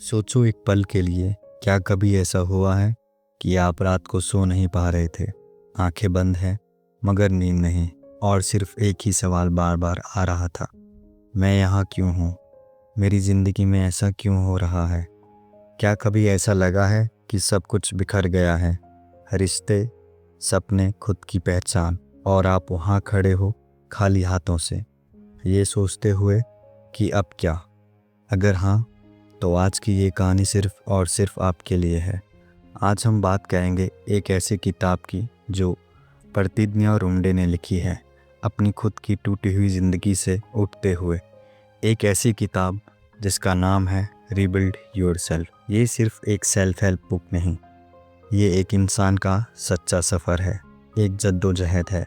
सोचो एक पल के लिए, क्या कभी ऐसा हुआ है कि आप रात को सो नहीं पा रहे थे, आंखें बंद हैं मगर नींद नहीं, और सिर्फ एक ही सवाल बार बार आ रहा था, मैं यहाँ क्यों हूँ? मेरी ज़िंदगी में ऐसा क्यों हो रहा है? क्या कभी ऐसा लगा है कि सब कुछ बिखर गया है, रिश्ते, सपने, खुद की पहचान, और आप वहाँ खड़े हो खाली हाथों से, ये सोचते हुए कि अब क्या? अगर हाँ, तो आज की ये कहानी सिर्फ और सिर्फ आपके लिए है। आज हम बात करेंगे एक ऐसी किताब की जो प्रतिज्ञा रुंडे ने लिखी है, अपनी खुद की टूटी हुई ज़िंदगी से उठते हुए। एक ऐसी किताब जिसका नाम है रीबिल्ड योरसेल्फ। ये सिर्फ एक सेल्फ हेल्प बुक नहीं, ये एक इंसान का सच्चा सफ़र है, एक जद्दोजहद है,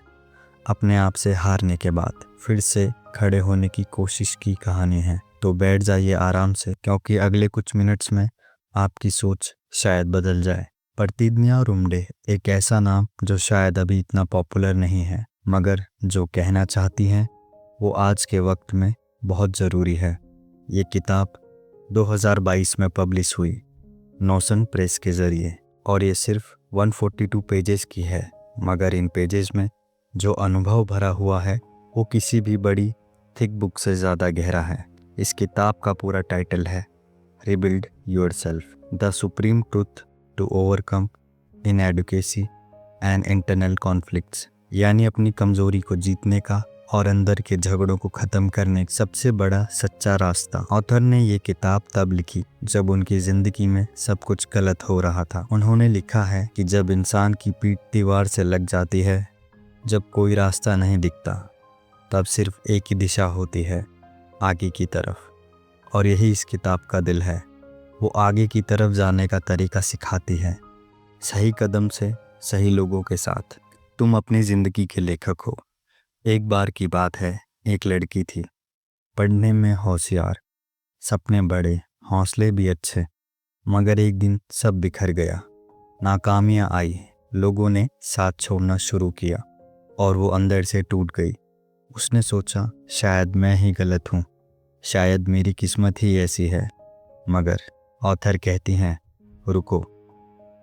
अपने आप से हारने के बाद फिर से खड़े होने की कोशिश की कहानी है। तो बैठ जाइए आराम से, क्योंकि अगले कुछ मिनट्स में आपकी सोच शायद बदल जाए। प्रतिज्ञा रुंडे एक ऐसा नाम जो शायद अभी इतना पॉपुलर नहीं है, मगर जो कहना चाहती हैं वो आज के वक्त में बहुत ज़रूरी है। ये किताब 2022 में पब्लिश हुई नोशन प्रेस के ज़रिए, और ये सिर्फ 142 पेजेस की है, मगर इन पेजेस में जो अनुभव भरा हुआ है वो किसी भी बड़ी थिक बुक से ज़्यादा गहरा है। इस किताब का पूरा टाइटल है rebuild yourself, the supreme truth to overcome inadequacy and internal conflicts, यानी अपनी कमज़ोरी को जीतने का और अंदर के झगड़ों को ख़त्म करने का सबसे बड़ा सच्चा रास्ता। ऑथर ने ये किताब तब लिखी जब उनकी ज़िंदगी में सब कुछ गलत हो रहा था। उन्होंने लिखा है कि जब इंसान की पीठ दीवार से लग जाती है, जब कोई रास्ता नहीं दिखता, तब सिर्फ एक ही दिशा होती है, आगे की तरफ। और यही इस किताब का दिल है। वो आगे की तरफ जाने का तरीका सिखाती है, सही कदम से, सही लोगों के साथ। तुम अपनी ज़िंदगी के लेखक हो। एक बार की बात है, एक लड़की थी, पढ़ने में होशियार, सपने बड़े, हौसले भी अच्छे, मगर एक दिन सब बिखर गया। नाकामियाँ आई, लोगों ने साथ छोड़ना शुरू किया, और वो अंदर से टूट गई। उसने सोचा, शायद मैं ही गलत हूँ, शायद मेरी किस्मत ही ऐसी है। मगर ऑथर कहती हैं, रुको,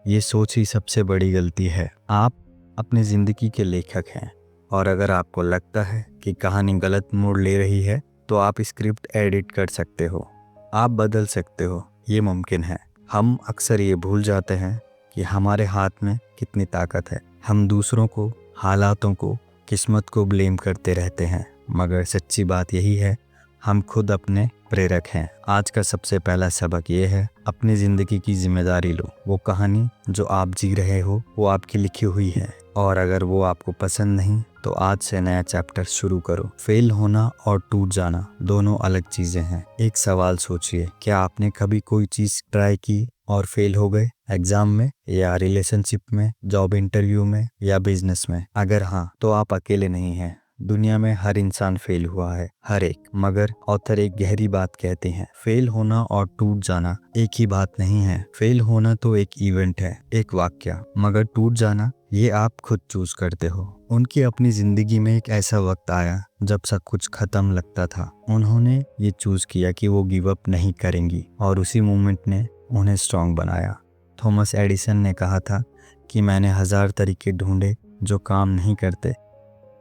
ये सोच ही सबसे बड़ी गलती है। आप अपनी ज़िंदगी के लेखक हैं, और अगर आपको लगता है कि कहानी गलत मोड़ ले रही है, तो आप स्क्रिप्ट एडिट कर सकते हो, आप बदल सकते हो, ये मुमकिन है। हम अक्सर ये भूल जाते हैं कि हमारे हाथ में कितनी ताकत है। हम दूसरों को, हालातों को, किस्मत को ब्लेम करते रहते हैं, मगर सच्ची बात यही है, हम खुद अपने प्रेरक हैं। आज का सबसे पहला सबक ये है, अपनी ज़िंदगी की जिम्मेदारी लो। वो कहानी जो आप जी रहे हो वो आपकी लिखी हुई है, और अगर वो आपको पसंद नहीं तो आज से नया चैप्टर शुरू करो। फेल होना और टूट जाना दोनों अलग चीज़ें हैं। एक सवाल सोचिए, क्या आपने कभी कोई चीज़ ट्राई की और फेल हो गए? एग्जाम में, या रिलेशनशिप में, जॉब इंटरव्यू में, या बिजनेस में? अगर हाँ, तो आप अकेले नहीं हैं। दुनिया में हर इंसान फेल हुआ है, हर एक। मगर ऑथर एक गहरी बात कहते हैं, फेल होना और टूट जाना एक ही बात नहीं है। फेल होना तो एक इवेंट है, एक वाक्य, मगर टूट जाना ये आप खुद चूज करते हो। उनकी अपनी जिंदगी में एक ऐसा वक्त आया जब सब कुछ खत्म लगता था। उन्होंने ये चूज किया कि वो गिव अप नहीं करेंगी, और उसी मोमेंट ने उन्हें स्ट्रांग बनाया। थॉमस एडिसन ने कहा था कि मैंने 1000 तरीके ढूंढे जो काम नहीं करते।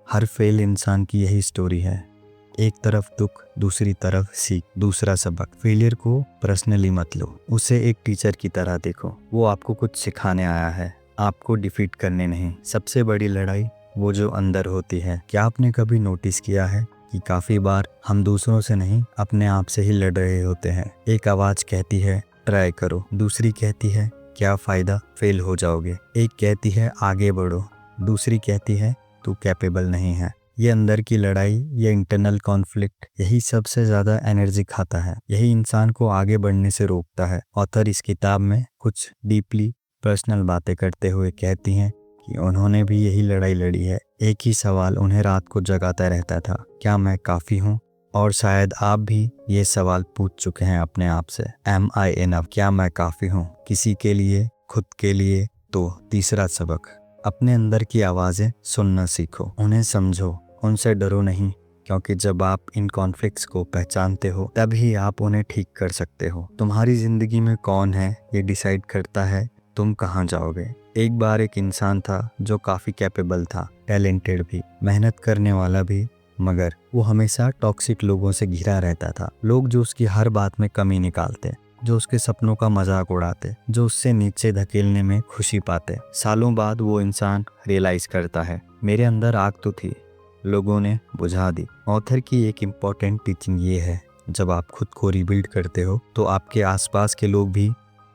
हर फेल इंसान की यही स्टोरी है, एक तरफ दुख, दूसरी तरफ सीख, दूसरा सबक। फेलियर को पर्सनली मत लो, उसे एक टीचर की तरह देखो। वो आपको कुछ सिखाने आया है, आपको डिफीट करने नहीं। सबसे बड़ी लड़ाई वो जो अंदर होती है। क्या आपने कभी नोटिस किया है कि काफ़ी बार हम दूसरों से नहीं, अपने आप से ही लड़ रहे होते हैं? एक आवाज़ कहती है ट्राई करो, दूसरी कहती है क्या फ़ायदा, फेल हो जाओगे। एक कहती है आगे बढ़ो, दूसरी कहती है तू कैपेबल नहीं है। ये अंदर की लड़ाई, ये इंटरनल कॉन्फ्लिक्ट, यही सबसे ज़्यादा एनर्जी खाता है, यही इंसान को आगे बढ़ने से रोकता है। ऑथर इस किताब में कुछ डीपली पर्सनल बातें करते हुए कहती हैं कि उन्होंने भी यही लड़ाई लड़ी है। एक ही सवाल उन्हें रात को जगाता रहता था, क्या मैं काफ़ी हूँ? और शायद आप भी ये सवाल पूछ चुके हैं अपने आप से, एम आई इनफ? क्या मैं काफ़ी हूँ किसी के लिए, खुद के लिए? तो तीसरा सबक, अपने अंदर की आवाज़ें सुनना सीखो, उन्हें समझो, उनसे डरो नहीं, क्योंकि जब आप इन कॉन्फ्लिक्ट्स को पहचानते हो तभी आप उन्हें ठीक कर सकते हो। तुम्हारी जिंदगी में कौन है ये डिसाइड करता है तुम कहाँ जाओगे। एक बार एक इंसान था जो काफी कैपेबल था, टैलेंटेड भी, मेहनत करने वाला भी, मगर वो हमेशा टॉक्सिक लोगों से घिरा रहता था। लोग जो उसकी हर बात में कमी निकालते, जो उसके सपनों का मजाक उड़ाते, जो उससे नीचे धकेलने में खुशी पाते। सालों बाद वो इंसान रियलाइज करता है, मेरे अंदर आग तो थी, लोगों ने बुझा दी। ऑथर की एक इम्पॉर्टेंट टीचिंग ये है, जब आप खुद को रिबिल्ड करते हो तो आपके आसपास के लोग भी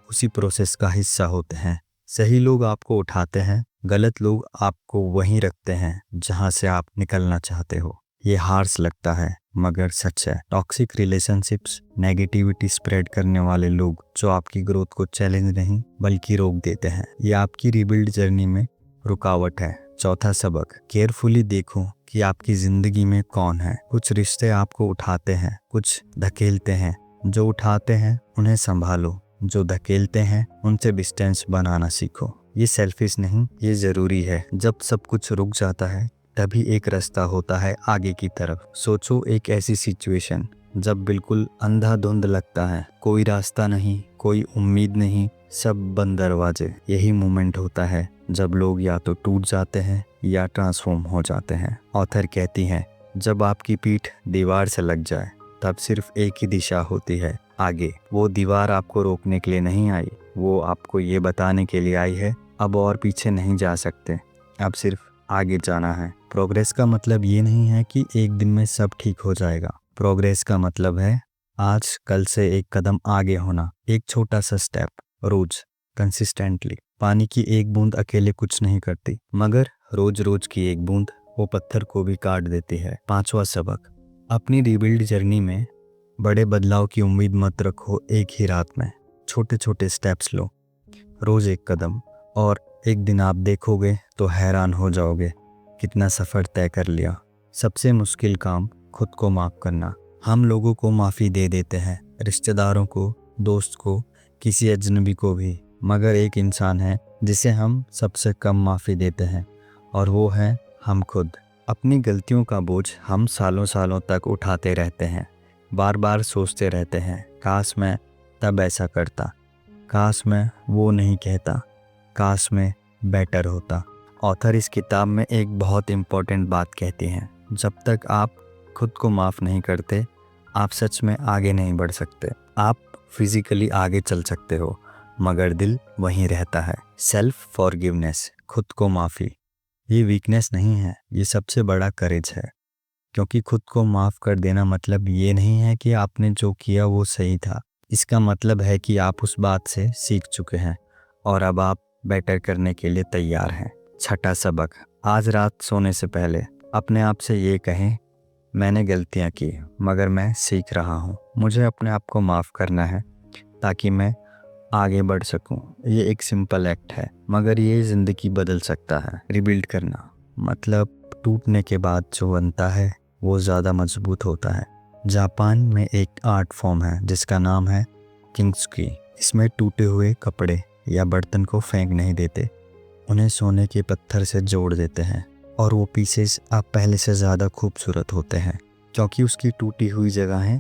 उसी प्रोसेस का हिस्सा होते हैं। सही लोग आपको उठाते हैं, गलत लोग आपको वहीं रखते हैं जहां से आप निकलना चाहते हो। ये हार्श लगता है मगर सच है। टॉक्सिक रिलेशनशिप्स, नेगेटिविटी स्प्रेड करने वाले लोग जो आपकी ग्रोथ को चैलेंज नहीं बल्कि रोक देते हैं। ये आपकी रिबिल्ड जर्नी में रुकावट है। चौथा सबक, केयरफुली देखो कि आपकी जिंदगी में कौन है। कुछ रिश्ते आपको उठाते हैं, कुछ धकेलते हैं। जो उठाते हैं उन्हें संभालो, जो धकेलते हैं उनसे डिस्टेंस बनाना सीखो। ये सेल्फिश नहीं, ये जरूरी है। जब सब कुछ रुक जाता है तभी एक रास्ता होता है आगे की तरफ। सोचो एक ऐसी सिचुएशन जब बिल्कुल अंधाधुंध लगता है, कोई रास्ता नहीं, कोई उम्मीद नहीं, सब बंद दरवाजे। यही मोमेंट होता है जब लोग या तो टूट जाते हैं या ट्रांसफॉर्म हो जाते हैं। ऑथर कहती हैं, जब आपकी पीठ दीवार से लग जाए तब सिर्फ एक ही दिशा होती है, आगे। वो दीवार आपको रोकने के लिए नहीं आई, वो आपको ये बताने के लिए आई है अब और पीछे नहीं जा सकते, अब सिर्फ आगे जाना है। प्रोग्रेस का मतलब ये नहीं है कि एक दिन में सब ठीक हो जाएगा। प्रोग्रेस का मतलब है आज कल से एक कदम आगे होना, एक छोटा सा स्टेप, रोज, कंसिस्टेंटली। पानी की एक बूंद अकेले कुछ नहीं करती, मगर रोज रोज की एक बूंद वो पत्थर को भी काट देती है। पांचवा सबक, अपनी रिबिल्ड जर्नी में बड़े बदलाव की उम्मीद मत रखो एक ही रात में। छोटे छोटे स्टेप्स लो, रोज एक कदम, और एक दिन आप देखोगे तो हैरान हो जाओगे कितना सफ़र तय कर लिया। सबसे मुश्किल काम, खुद को माफ़ करना। हम लोगों को माफ़ी दे देते हैं, रिश्तेदारों को, दोस्त को, किसी अजनबी को भी, मगर एक इंसान है जिसे हम सबसे कम माफ़ी देते हैं, और वो है हम खुद। अपनी गलतियों का बोझ हम सालों सालों तक उठाते रहते हैं, बार बार सोचते रहते हैं, काश मैं तब ऐसा करता, काश मैं वो नहीं कहता, काश मैं बेटर होता। ऑथर इस किताब में एक बहुत इम्पोर्टेंट बात कहती हैं, जब तक आप खुद को माफ़ नहीं करते आप सच में आगे नहीं बढ़ सकते। आप फिजिकली आगे चल सकते हो मगर दिल वहीं रहता है। सेल्फ फॉरगिवनेस, खुद को माफ़ी, ये वीकनेस नहीं है, ये सबसे बड़ा करेज है। क्योंकि खुद को माफ़ कर देना मतलब ये नहीं है कि आपने जो किया वो सही था। इसका मतलब है कि आप उस बात से सीख चुके हैं और अब आप बेटर करने के लिए तैयार हैं। छठा सबक, आज रात सोने से पहले अपने आप से ये कहें, मैंने गलतियाँ की मगर मैं सीख रहा हूँ। मुझे अपने आप को माफ़ करना है ताकि मैं आगे बढ़ सकूँ। ये एक सिंपल एक्ट है मगर ये ज़िंदगी बदल सकता है। रिबिल्ड करना मतलब टूटने के बाद जो बनता है वो ज़्यादा मजबूत होता है। जापान में एक आर्ट फॉर्म है जिसका नाम है किंगत्सुकी। इसमें टूटे हुए कपड़े या बर्तन को फेंक नहीं देते, उन्हें सोने के पत्थर से जोड़ देते हैं और वो पीसेस अब पहले से ज़्यादा खूबसूरत होते हैं क्योंकि उसकी टूटी हुई जगहें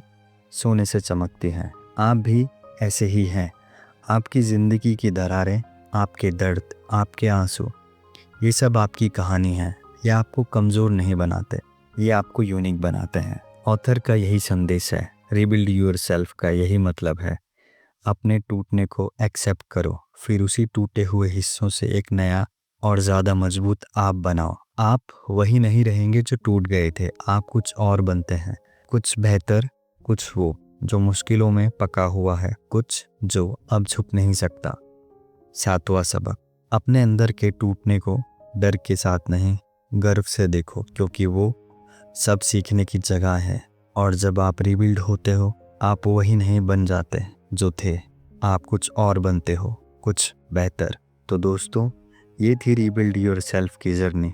सोने से चमकती हैं। आप भी ऐसे ही हैं। आपकी ज़िंदगी की दरारें, आपके दर्द, आपके आंसू, ये सब आपकी कहानी है। ये आपको कमज़ोर नहीं बनाते, ये आपको यूनिक बनाते हैं। ऑथर का यही संदेश है, रिबिल्ड योरसेल्फ का यही मतलब है। अपने टूटने को एक्सेप्ट करो, फिर उसी टूटे हुए हिस्सों से एक नया और ज़्यादा मजबूत आप बनाओ। आप वही नहीं रहेंगे जो टूट गए थे, आप कुछ और बनते हैं, कुछ बेहतर, कुछ वो जो मुश्किलों में पका हुआ है, कुछ जो अब छुप नहीं सकता। सातवां सबक, अपने अंदर के टूटने को डर के साथ नहीं, गर्व से देखो क्योंकि वो सब सीखने की जगह है। और जब आप रिबिल्ड होते हो आप वही नहीं बन जाते जो थे, आप कुछ और बनते हो, कुछ बेहतर। तो दोस्तों, ये थी रिबिल्ड योरसेल्फ की जर्नी।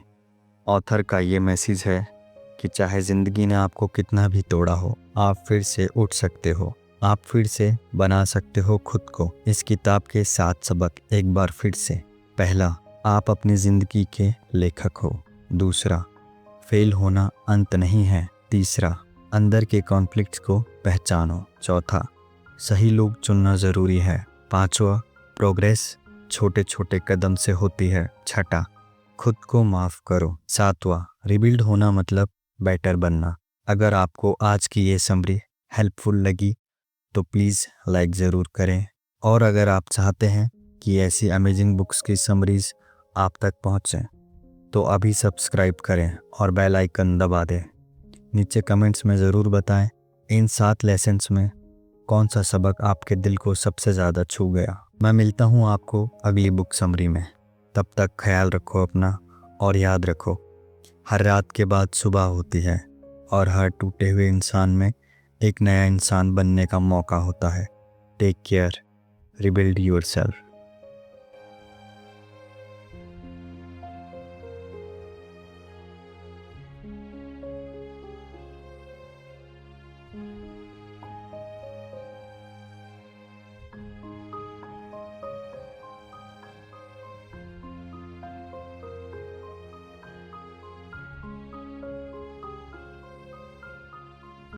ऑथर का ये मैसेज है कि चाहे ज़िंदगी ने आपको कितना भी तोड़ा हो, आप फिर से उठ सकते हो, आप फिर से बना सकते हो खुद को। इस किताब के 7 सबक एक बार फिर से। पहला, आप अपनी ज़िंदगी के लेखक हो। दूसरा, फेल होना अंत नहीं है, तीसरा, अंदर के कॉन्फ्लिक्ट्स को पहचानो। चौथा, सही लोग चुनना ज़रूरी है। पांचवा, प्रोग्रेस छोटे छोटे कदम से होती है। छठा, खुद को माफ़ करो। सातवां, रिबिल्ड होना मतलब बेटर बनना। अगर आपको आज की ये समरी हेल्पफुल लगी तो प्लीज़ लाइक ज़रूर करें, और अगर आप चाहते हैं कि ऐसी अमेजिंग बुक्स की समरीज़ आप तक पहुँचें तो अभी सब्सक्राइब करें और बेल आइकन दबा दें। नीचे कमेंट्स में ज़रूर बताएं इन 7 लेसन्स में कौन सा सबक आपके दिल को सबसे ज़्यादा छू गया। मैं मिलता हूँ आपको अगली बुक समरी में। तब तक ख्याल रखो अपना, और याद रखो, हर रात के बाद सुबह होती है और हर टूटे हुए इंसान में एक नया इंसान बनने का मौका होता है। Take care, rebuild yourself.